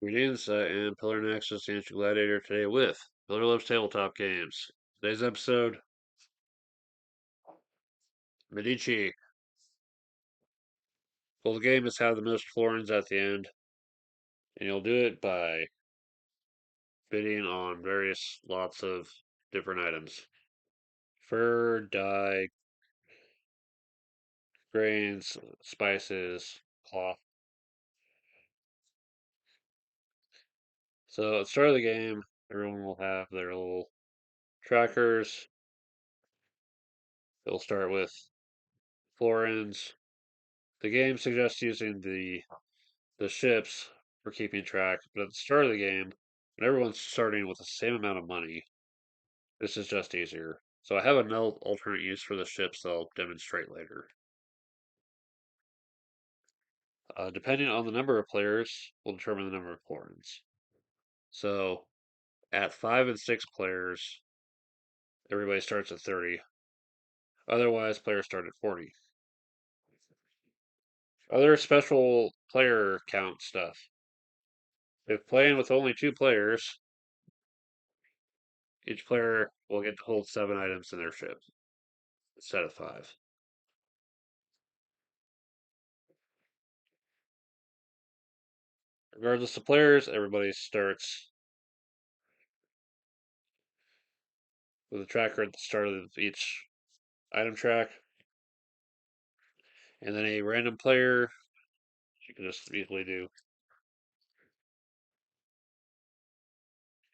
Greetings, I am Pillar Nexus Ancient Gladiator today with Pillar Loves Tabletop Games. Today's episode, Medici. Well, the game is have the most florins at the end, and you'll do it by bidding on various lots of different items. Fur, dye, grains, spices, cloth. So at the start of the game, everyone will have their little trackers. It'll start with florins. The game suggests using the ships for keeping track, but at the start of the game, when everyone's starting with the same amount of money, this is just easier. So I have an alternate use for the ships that I'll demonstrate later. Depending on the number of players, will determine the number of florins. So at 5 and 6 players, everybody starts at 30. Otherwise, players start at 40. Other special player count stuff. If playing with only 2 players, each player will get to hold 7 items in their ship instead of 5. Regardless of players, everybody starts with a tracker at the start of each item track, and then a random player, you can just easily do,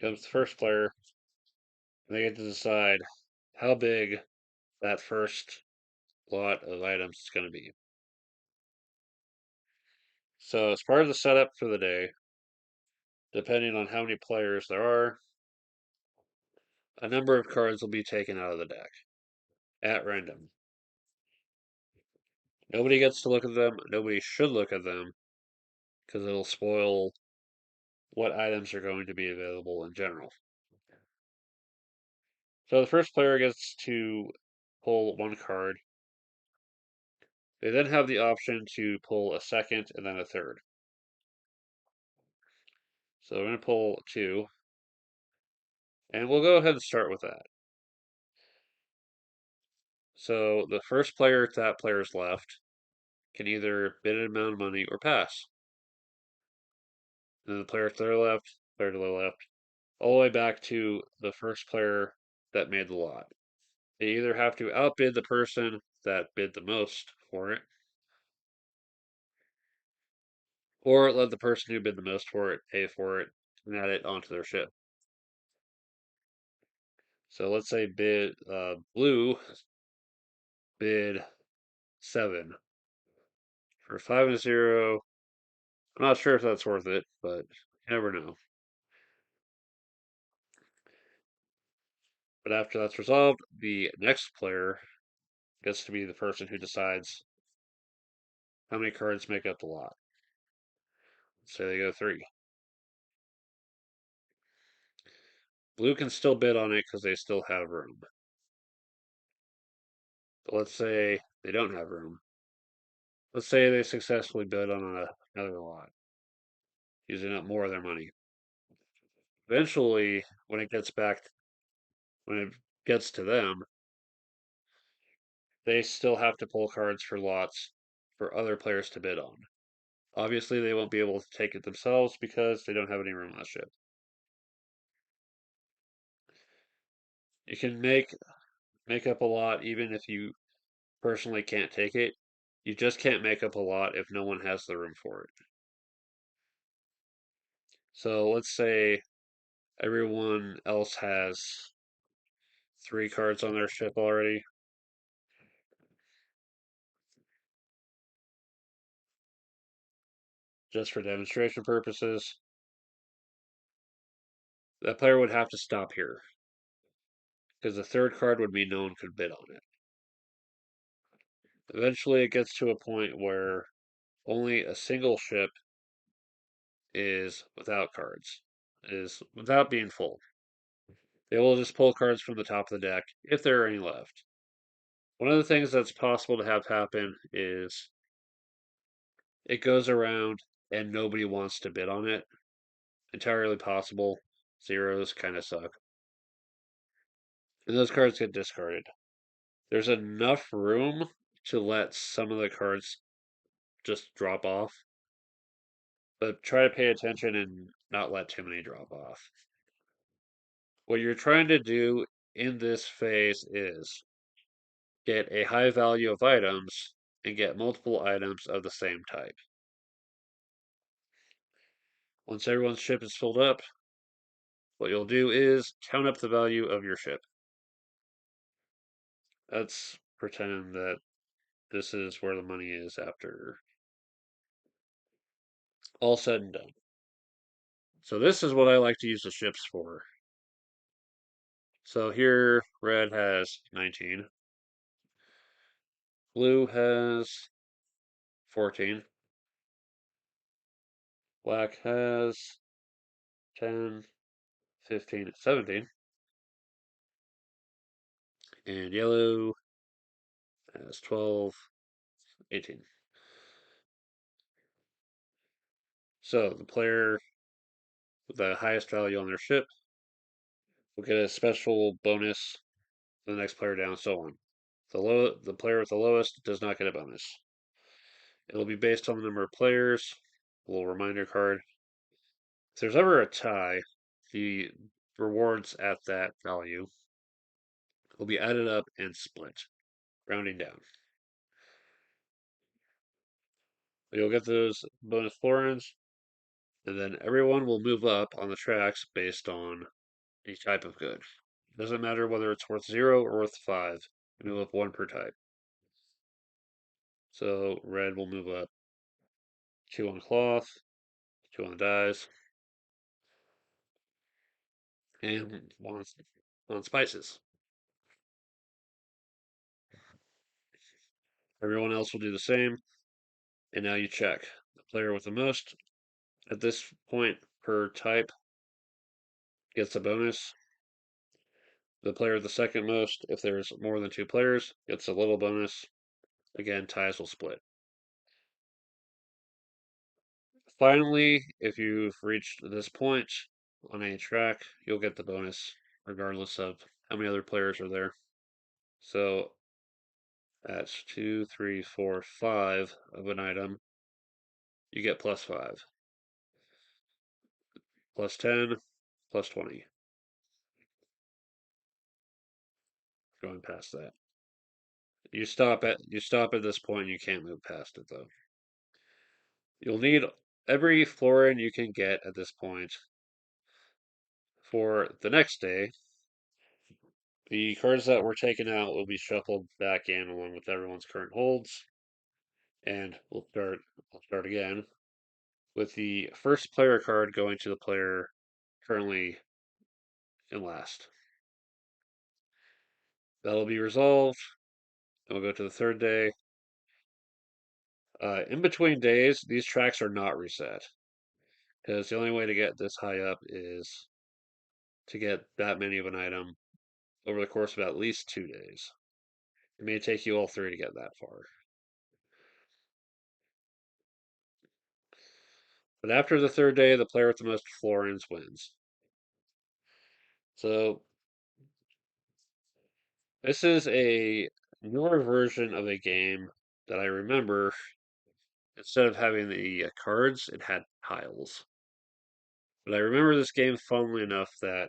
comes the first player, and they get to decide how big that first lot of items is going to be. So, as part of the setup for the day, depending on how many players there are, a number of cards will be taken out of the deck at random. Nobody gets to look at them, nobody should look at them, because it'll spoil what items are going to be available in general. So the first player gets to pull one card. They then have the option to pull a second and then a third. So we're going to pull two, and we'll go ahead and start with that. So the first player to that player's left can either bid an amount of money or pass. Then the player to their left, player to their left, all the way back to the first player that made the lot. They either have to outbid the person that bid the most for it, or let the person who bid the most for it pay for it and add it onto their ship. So let's say blue bid 7 for 5 and 0. I'm not sure if that's worth it, but you never know. But after that's resolved, the next player gets to be the person who decides how many cards make up the lot. Let's say they go 3. Blue can still bid on it because they still have room. But let's say they don't have room. Let's say they successfully bid on another lot, using up more of their money. Eventually, when it gets to them, they still have to pull cards for lots for other players to bid on. Obviously, they won't be able to take it themselves because they don't have any room on the ship. You can make up a lot even if you personally can't take it. You just can't make up a lot if no one has the room for it. So let's say everyone else has 3 cards on their ship already. Just for demonstration purposes, that player would have to stop here because the third card would mean no one could bid on it. Eventually, it gets to a point where only a single ship is without cards, is without being full. They will just pull cards from the top of the deck if there are any left. One of the things that's possible to have happen is it goes around and nobody wants to bid on it. entirely possible. Zeros kind of suck. And those cards get discarded. There's enough room to let some of the cards just drop off, but try to pay attention and not let too many drop off. What you're trying to do in this phase is get a high value of items and get multiple items of the same type. Once everyone's ship is filled up, what you'll do is count up the value of your ship. That's pretending that this is where the money is after all said and done. So this is what I like to use the ships for. So here, red has 19. Blue has 14. Black has 10, 15, 17. And yellow has 12, 18. So the player with the highest value on their ship will get a special bonus for the next player down, so on. The player with the lowest does not get a bonus. It'll be based on the number of players. A little reminder card. If there's ever a tie, the rewards at that value will be added up and split, rounding down. You'll get those bonus florins, and then everyone will move up on the tracks based on the type of good. It doesn't matter whether it's worth 0 or worth 5. You move up 1 per type. So red will move up 2 on cloth, 2 on the dies, and 1 on spices. Everyone else will do the same, and now you check. The player with the most at this point per type gets a bonus. The player with the second most, if there's more than 2 players, gets a little bonus. Again, ties will split. Finally, if you've reached this point on a track, you'll get the bonus, regardless of how many other players are there. So that's 2, 3, 4, 5 of an item. You get plus 5, plus 10, plus 20. Going past that. You stop at this point, you can't move past it though. You'll need every florin you can get at this point for the next day. The cards that were taken out will be shuffled back in along with everyone's current holds. And we'll start again with the first player card going to the player currently in last. That'll be resolved. And we'll go to the third day. In between days, these tracks are not reset because the only way to get this high up is to get that many of an item over the course of at least 2 days. It may take you all 3 to get that far. But after the third day, the player with the most florins wins. So this is a newer version of a game that I remember. Instead of having the cards, it had tiles. But I remember this game fondly enough that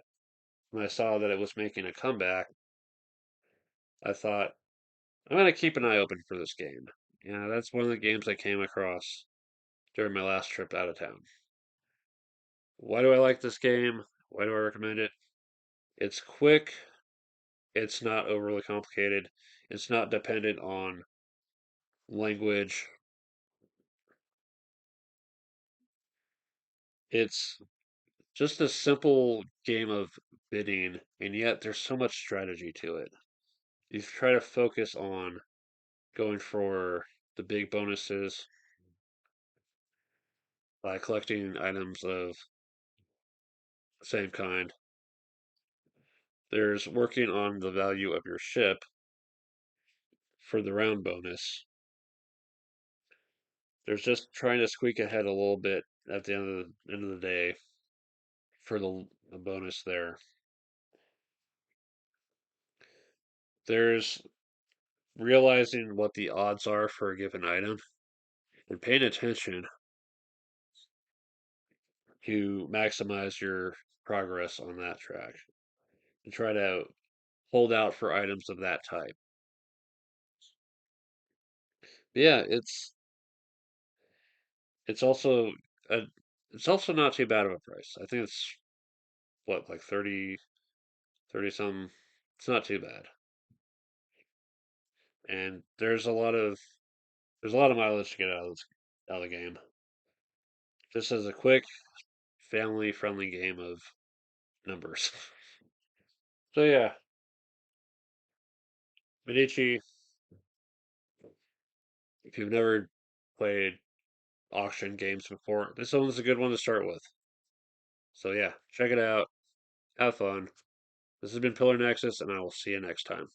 when I saw that it was making a comeback, I thought, I'm going to keep an eye open for this game. Yeah, that's one of the games I came across during my last trip out of town. Why do I like this game? Why do I recommend it? It's quick, it's not overly complicated, it's not dependent on language. It's just a simple game of bidding, and yet there's so much strategy to it. You try to focus on going for the big bonuses by collecting items of the same kind. There's working on the value of your ship for the round bonus. There's just trying to squeak ahead a little bit at the end of the day. for the bonus there. There's realizing what the odds are for a given item and paying attention to maximize your progress on that track and try to hold out for items of that type. Yeah, it's also a, it's also not too bad of a price. I think it's what like 30 some. It's not too bad. And there's a lot of mileage to get out of the game. Just as a quick family friendly game of numbers. So yeah, Medici, if you've never played auction games before, this one's a good one to start with. So yeah, check it out. Have fun. This has been Pillar Nexus, and I will see you next time.